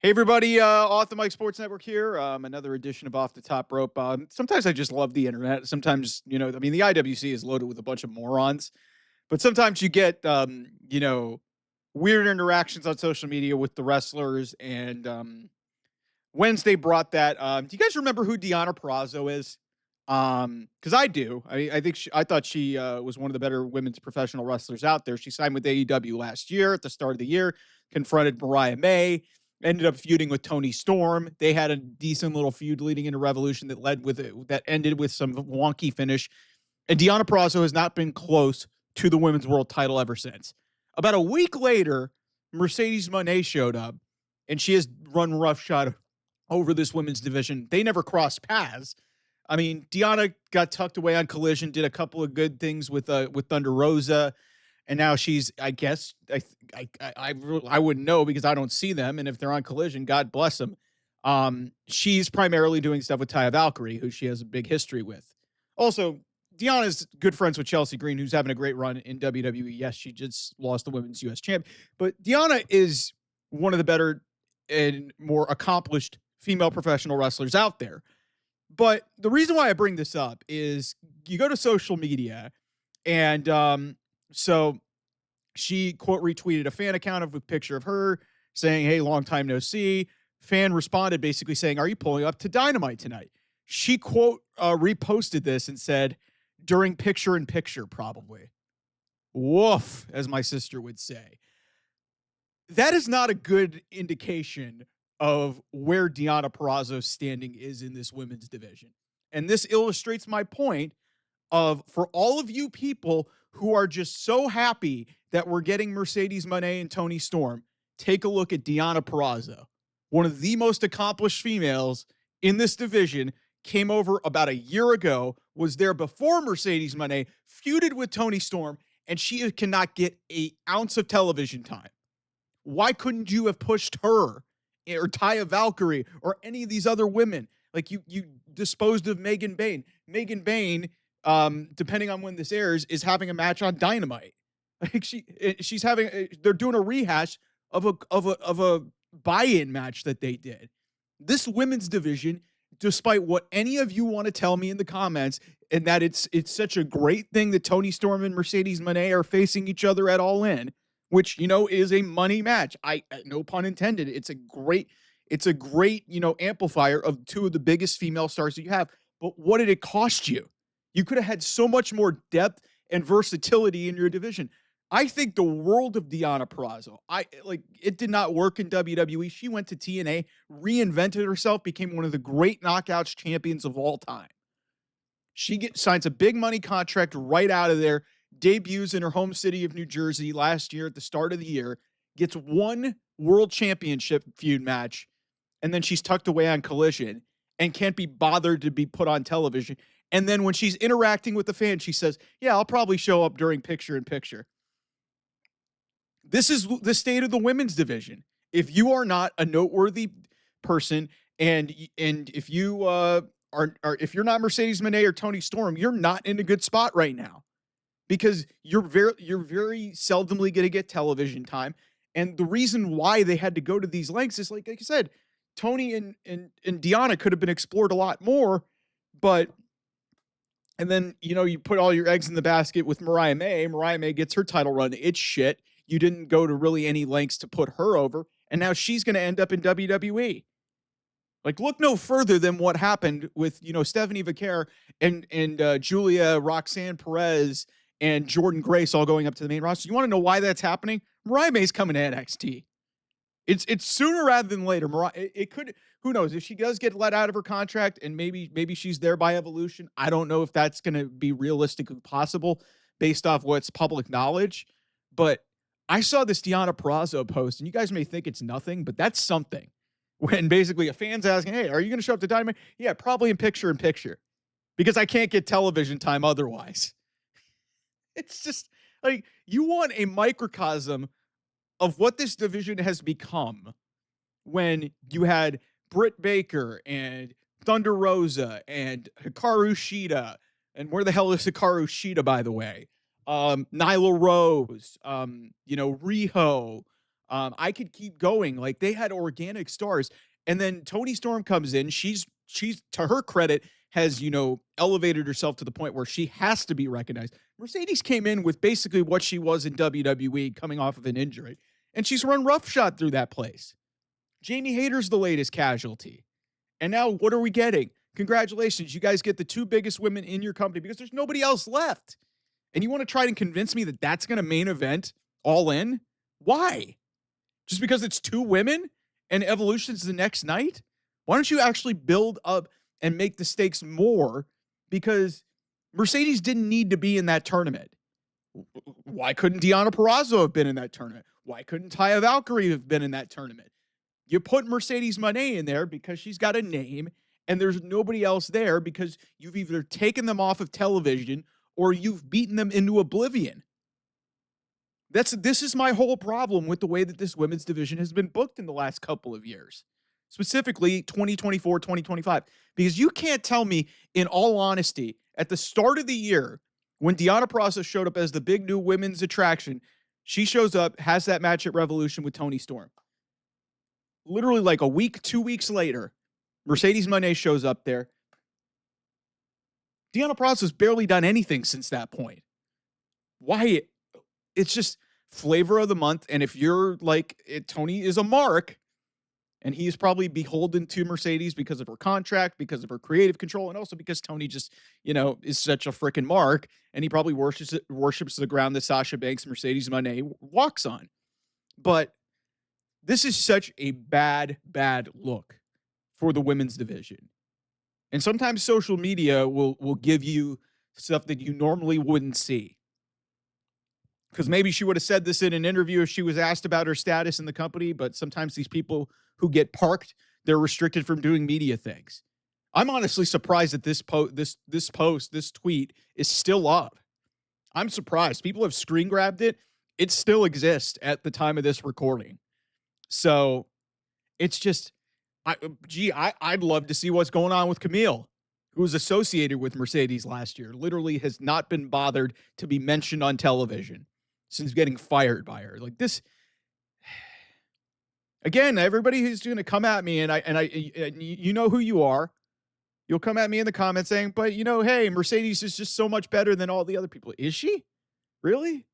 Hey everybody, Off the Mic Sports Network here. Another edition of Off the Top Rope. Sometimes I just love the internet. Sometimes, I mean, the IWC is loaded with a bunch of morons, but sometimes you get, weird interactions on social media with the wrestlers. And Wednesday brought that. Do you guys remember who Deonna Purrazzo is? Because I do. I thought she was one of the better women's professional wrestlers out there. She signed with AEW last year at the start of the year, confronted Mariah May, ended up feuding with Toni Storm. They had a decent little feud leading into Revolution that ended with some wonky finish. And Deonna Purrazzo has not been close to the women's world title ever since. About a week later, Mercedes Monet showed up, and she has run roughshod over this women's division. They never crossed paths. I mean, Deonna got tucked away on Collision, did a couple of good things with Thunder Rosa, and now she's, I guess, I wouldn't know because I don't see them, and if they're on Collision, God bless them. She's primarily doing stuff with Taya Valkyrie, who she has a big history with. Also, Deonna's good friends with Chelsea Green, who's having a great run in WWE. Yes, she just lost the Women's U.S. Champ, but Deonna is one of the better and more accomplished female professional wrestlers out there. But the reason why I bring this up is you go to social media, and so she quote retweeted a fan account of a picture of her saying, "Hey, long time no see." Fan responded basically saying, "Are you pulling up to Dynamite tonight?" She quote reposted this and said, "During picture in picture, probably." Woof, as my sister would say. That is not a good indication of where Deonna Purrazzo's standing is in this women's division. And this illustrates my point of, for all of you people who are just so happy that we're getting Mercedes Monet and Toni Storm, take a look at Deonna Purrazzo. One of the most accomplished females in this division, came over about a year ago, was there before Mercedes Monet, feuded with Toni Storm, and she cannot get an ounce of television time. Why couldn't you have pushed her or Taya Valkyrie or any of these other women? Like you disposed of Megan Bayne. Megan Bayne, depending on when this airs, is having a match on Dynamite. Like she's having, they're doing a rehash of a buy-in match that they did. This women's division, despite what any of you want to tell me in the comments, and that it's such a great thing that Toni Storm and Mercedes Monet are facing each other at All In, which, is a money match. No pun intended. It's a great, amplifier of two of the biggest female stars that you have. But what did it cost you? You could have had so much more depth and versatility in your division. I think the world of Deonna Purrazzo. It did not work in WWE. She went to TNA, reinvented herself, became one of the great knockouts champions of all time. She signs a big money contract right out of there, debuts in her home city of New Jersey last year at the start of the year, gets one world championship feud match, and then she's tucked away on Collision and can't be bothered to be put on television. And then when she's interacting with the fans, she says, "Yeah, I'll probably show up during picture in picture." This is the state of the women's division. If you are not a noteworthy person, and if you if you're not Mercedes Monet or Toni Storm, you're not in a good spot right now, because you're very seldomly going to get television time. And the reason why they had to go to these lengths is, like I said, Toni and Deonna could have been explored a lot more, and then, you put all your eggs in the basket with Mariah May. Mariah May gets her title run. It's shit. You didn't go to really any lengths to put her over, and now she's going to end up in WWE. Like, look no further than what happened with, Stephanie Vaquer and Julia Roxanne Perez and Jordan Grace all going up to the main roster. You want to know why that's happening? Mariah May's coming to NXT. It's sooner rather than later. It could, who knows, if she does get let out of her contract and maybe she's there by Evolution. I don't know if that's going to be realistically possible based off what's public knowledge. But I saw this Deonna Purrazzo post, and you guys may think it's nothing, but that's something. When basically a fan's asking, "Hey, are you going to show up to Dynamite?" "Yeah, probably in picture, because I can't get television time otherwise." It's just like, you want a microcosm of what this division has become when you had Britt Baker and Thunder Rosa and Hikaru Shida. And where the hell is Hikaru Shida, by the way? Nyla Rose, Riho, I could keep going. Like they had organic stars. And then Toni Storm comes in. She's to her credit, has, elevated herself to the point where she has to be recognized. Mercedes came in with basically what she was in WWE coming off of an injury. And she's run roughshod through that place. Jamie Hayter's the latest casualty. And now what are we getting? Congratulations. You guys get the two biggest women in your company because there's nobody else left. And you want to try and convince me that that's going to main event All In? Why? Just because it's two women and Evolution's the next night? Why don't you actually build up and make the stakes more? Because Mercedes didn't need to be in that tournament. Why couldn't Deonna Purrazzo have been in that tournament? Why couldn't Taya Valkyrie have been in that tournament? You put Mercedes Monet in there because she's got a name, and there's nobody else there because you've either taken them off of television or you've beaten them into oblivion. This is my whole problem with the way that this women's division has been booked in the last couple of years, specifically 2024, 2025, because you can't tell me, in all honesty, at the start of the year, when Deonna Purrazzo showed up as the big new women's attraction, she shows up, has that match at Revolution with Toni Storm. Literally like a week, 2 weeks later, Mercedes Monet shows up there. Deonna Purrazzo's barely done anything since that point. Why? It's just flavor of the month. And if you're like, Toni is a mark, and he's probably beholden to Mercedes because of her contract, because of her creative control, and also because Toni just, is such a freaking mark, and he probably worships the ground that Sasha Banks, Mercedes Monet walks on. But this is such a bad look for the women's division. And sometimes social media will give you stuff that you normally wouldn't see. Because maybe she would have said this in an interview if she was asked about her status in the company, but sometimes these people who get parked, they're restricted from doing media things. I'm honestly surprised that this tweet is still up. I'm surprised. People have screen grabbed it. It still exists at the time of this recording. So it's just, I'd love to see what's going on with Camille, who was associated with Mercedes last year, literally has not been bothered to be mentioned on television since getting fired by her. Like this, again, everybody who's going to come at me, and you know who you are. You'll come at me in the comments saying, but hey, Mercedes is just so much better than all the other people. Is she? Really?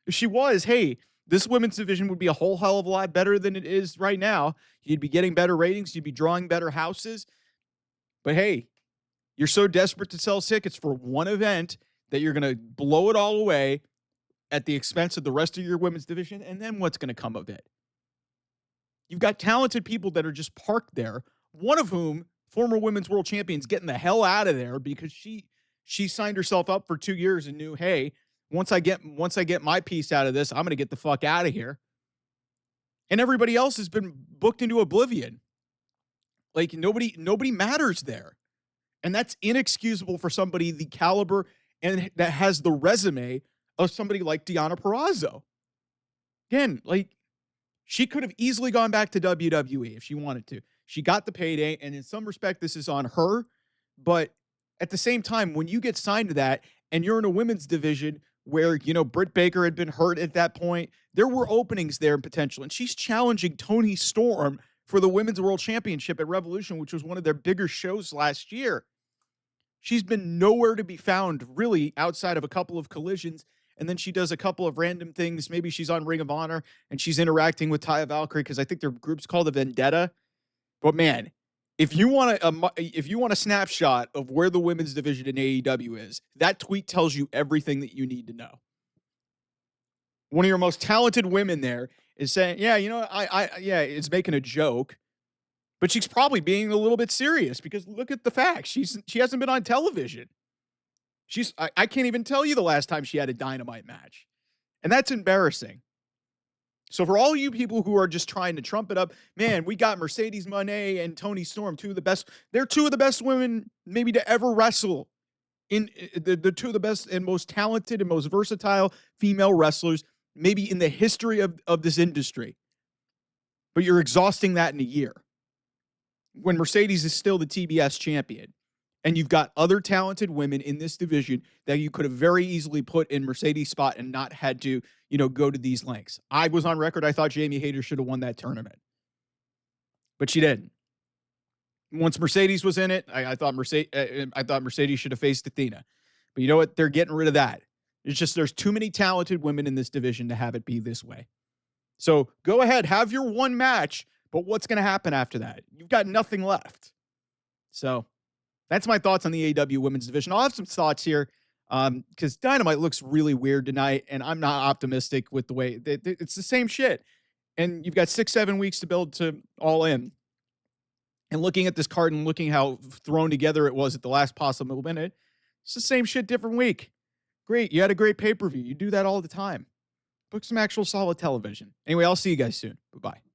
If she was, hey, this women's division would be a whole hell of a lot better than it is right now. You'd be getting better ratings. You'd be drawing better houses. But hey, you're so desperate to sell tickets for one event that you're going to blow it all away at the expense of the rest of your women's division. And then what's going to come of it? You've got talented people that are just parked there. One of whom, former women's world champions, getting the hell out of there because she signed herself up for 2 years and knew, hey, once I get my piece out of this, I'm going to get the fuck out of here. And everybody else has been booked into oblivion. Like nobody matters there. And that's inexcusable for somebody the caliber and that has the resume of somebody like Deonna Purrazzo. Again, like she could have easily gone back to WWE if she wanted to. She got the payday, and in some respect, this is on her. But at the same time, when you get signed to that and you're in a women's division where, Britt Baker had been hurt at that point, there were openings there in potential. And she's challenging Toni Storm for the Women's World Championship at Revolution, which was one of their bigger shows last year. She's been nowhere to be found, really, outside of a couple of collisions. And then she does a couple of random things. Maybe she's on Ring of Honor and she's interacting with Taya Valkyrie because I think their group's called the Vendetta. But man, if you want a snapshot of where the women's division in AEW is, that tweet tells you everything that you need to know. One of your most talented women there is saying, yeah, it's making a joke, but she's probably being a little bit serious because look at the facts. She hasn't been on television. I can't even tell you the last time she had a Dynamite match. And that's embarrassing. So for all you people who are just trying to trump it up, man, we got Mercedes Monet and Toni Storm, two of the best. They're two of the best women maybe to ever wrestle. The two of the best and most talented and most versatile female wrestlers maybe in the history of this industry. But you're exhausting that in a year when Mercedes is still the TBS champion. And you've got other talented women in this division that you could have very easily put in Mercedes' spot and not had to, go to these lengths. I was on record. I thought Jamie Hayter should have won that tournament, but she didn't. Once Mercedes was in it, I thought Mercedes should have faced Athena. But you know what? They're getting rid of that. It's just there's too many talented women in this division to have it be this way. So go ahead, have your one match, but what's going to happen after that? You've got nothing left. So that's my thoughts on the AEW women's division. I'll have some thoughts here because Dynamite looks really weird tonight, and I'm not optimistic with the way it's the same shit. And you've got 6-7 weeks to build to All In. And looking at this card and looking how thrown together it was at the last possible minute, it's the same shit, different week. Great. You had a great pay-per-view. You do that all the time. Book some actual solid television. Anyway, I'll see you guys soon. Bye-bye.